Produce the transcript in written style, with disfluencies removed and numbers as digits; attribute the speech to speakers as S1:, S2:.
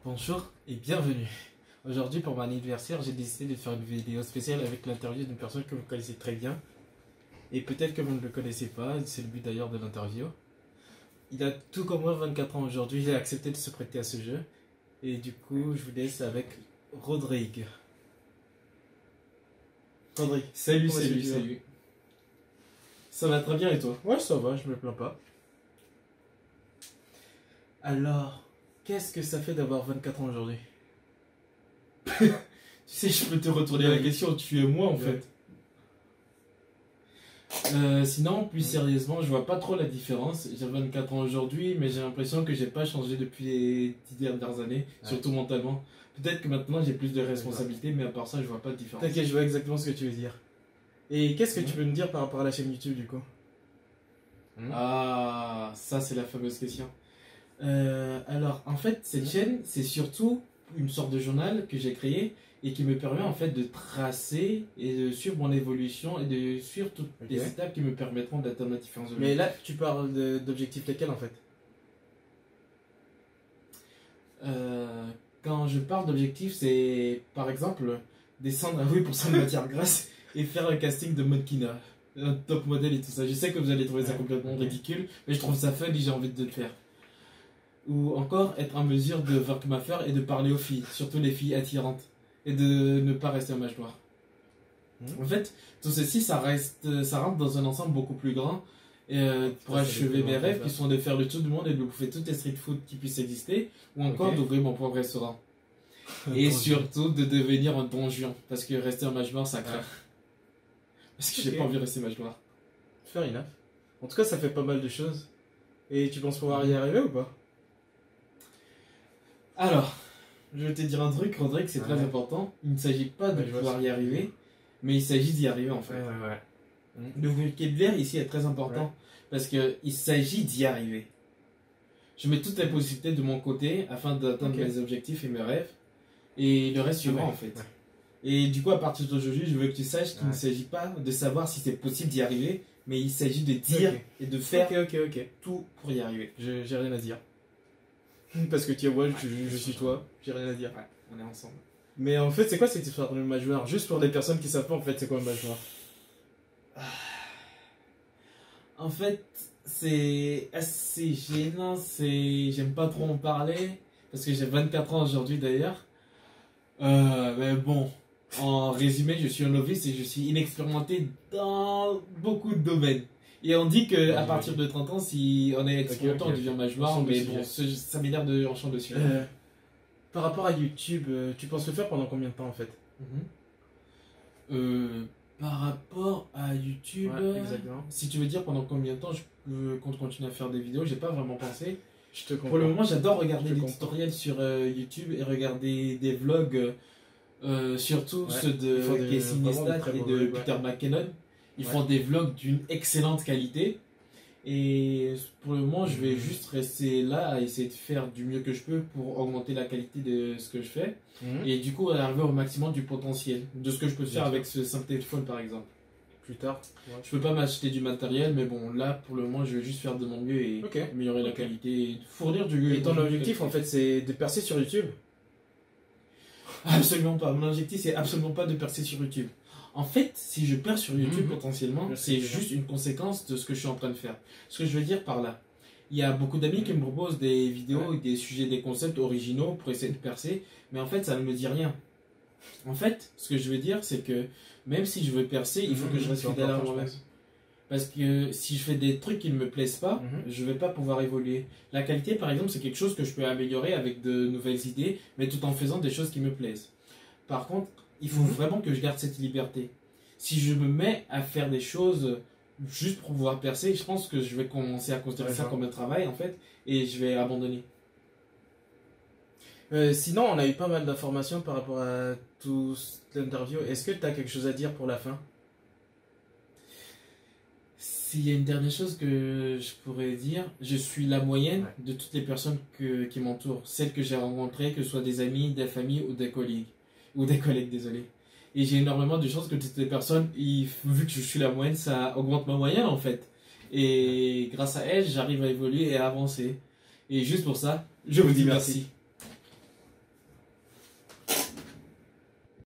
S1: Bonjour et bienvenue. Aujourd'hui pour mon anniversaire, j'ai décidé de faire une vidéo spéciale avec l'interview d'une personne que vous connaissez très bien. Et peut-être que vous ne le connaissez pas, c'est le but d'ailleurs de l'interview. Il a tout comme moi 24 ans aujourd'hui, il a accepté de se prêter à ce jeu. Et du coup, je vous laisse avec Rodrigue. Rodrigue.
S2: Salut. Ça va très bien et toi?
S1: Ouais, ça va, je me plains pas. Alors, qu'est-ce que ça fait d'avoir 24 ans aujourd'hui?
S2: Tu sais, je peux te retourner la question, tu es moi en fait. Sinon, plus sérieusement, je vois pas trop la différence. J'ai 24 ans aujourd'hui, mais j'ai l'impression que j'ai pas changé depuis les 10 dernières années, surtout mentalement. Peut-être que maintenant j'ai plus de responsabilités, mais à part ça, je vois pas de différence.
S1: T'inquiète, je vois exactement ce que tu veux dire. Et qu'est-ce que tu peux me dire par rapport à la chaîne YouTube du coup?
S2: Ah, ça c'est la fameuse question.
S1: Alors, en fait, cette chaîne, c'est surtout une sorte de journal que j'ai créé et qui me permet en fait de tracer et de suivre mon évolution et de suivre toutes les étapes qui me permettront d'atteindre différents objectifs. Mais là, tu parles d'objectifs lesquels en fait? Quand je parle d'objectifs, c'est par exemple descendre à 8% de matière grasse et faire un casting de mannequinat, un top modèle et tout ça. Je sais que vous allez trouver ça complètement ridicule, mais je trouve ça fun et j'ai envie de le faire. Ou encore être en mesure de vaincre ma peur et de parler aux filles, surtout les filles attirantes, et de ne pas rester en mâchoire. En fait, tout ceci, ça rentre dans un ensemble beaucoup plus grand pour achever mes rêves qui sont de faire le tour du monde et de bouffer toutes les street food qui puissent exister, ou encore d'ouvrir mon propre restaurant. Et surtout de devenir un Don Juan, parce que rester en mâchoire, ça craint. Parce que j'ai pas envie de rester mâchoire. Fair enough. En tout cas, ça fait pas mal de choses. Et tu penses pouvoir y arriver ou pas?
S2: Alors, je vais te dire un truc, Rodrigue, c'est très important. Il ne s'agit pas de pouvoir y arriver, mais il s'agit d'y arriver en fait. Le vocabulaire ici est très important parce qu'il s'agit d'y arriver. Je mets toutes les possibilités de mon côté afin d'atteindre mes objectifs et mes rêves, et le reste suivra en fait. Et du coup, à partir d'aujourd'hui, je veux que tu saches qu'il ne s'agit pas de savoir si c'est possible d'y arriver, mais il s'agit de dire et de faire tout pour y arriver.
S1: J'ai rien à dire. Parce que tu vois, je suis toi, j'ai rien à dire.
S2: Ouais, on est ensemble.
S1: Mais en fait, c'est quoi cette histoire de mâchoire? Juste pour les personnes qui savent pas, en fait, c'est quoi un mâchoire?
S2: En fait, c'est assez gênant, j'aime pas trop en parler, parce que j'ai 24 ans aujourd'hui d'ailleurs. Mais bon, en résumé, je suis un novice et je suis inexpérimenté dans beaucoup de domaines. Et on dit qu'à partir de 30 ans, si on est expérimenté, on devient mâchoire, mais bon, ça m'énerve de en champ dessus.
S1: Par rapport à YouTube, tu penses le faire pendant combien de temps en fait?
S2: Par rapport à YouTube, si tu veux dire pendant combien de temps je compte continuer à faire des vidéos, j'ai pas vraiment pensé. Pour le moment, j'adore regarder les tutoriels sur YouTube et regarder des vlogs, surtout ceux de Casey Neistat et de Peter McKinnon. Ils font des vlogs d'une excellente qualité. Et pour le moment, je vais juste rester là à essayer de faire du mieux que je peux pour augmenter la qualité de ce que je fais. Et du coup, arriver au maximum du potentiel de ce que je peux faire avec ce simple téléphone par exemple.
S1: Plus tard.
S2: Je peux pas m'acheter du matériel, mais bon, là pour le moment, je vais juste faire de mon mieux et améliorer la qualité et fournir du.
S1: Et ton objectif en fait, c'est de percer sur YouTube?
S2: Absolument pas. Mon objectif, c'est absolument pas de percer sur YouTube. En fait, si je perds sur YouTube potentiellement, c'est juste une conséquence de ce que je suis en train de faire. Ce que je veux dire par là, il y a beaucoup d'amis qui me proposent des vidéos, des sujets, des concepts originaux pour essayer de percer, mais en fait, ça ne me dit rien. En fait, ce que je veux dire, c'est que même si je veux percer, il faut que je reste fidèle à moi-même. Parce que si je fais des trucs qui ne me plaisent pas, je ne vais pas pouvoir évoluer. La qualité, par exemple, c'est quelque chose que je peux améliorer avec de nouvelles idées, mais tout en faisant des choses qui me plaisent. Par contre, il faut vraiment que je garde cette liberté. Si je me mets à faire des choses juste pour pouvoir percer, je pense que je vais commencer à considérer ça comme un travail, en fait, et je vais abandonner.
S1: Sinon, on a eu pas mal d'informations par rapport à toute l'interview. Est-ce que tu as quelque chose à dire pour la fin?
S2: S'il y a une dernière chose que je pourrais dire, je suis la moyenne de toutes les personnes qui m'entourent. Celles que j'ai rencontrées, que ce soit des amis, des familles ou des collègues. Désolé. Et j'ai énormément de chance que toutes les personnes, vu que je suis la moyenne, ça augmente ma moyenne en fait. Et grâce à elles, j'arrive à évoluer et à avancer. Et juste pour ça, je vous dis merci.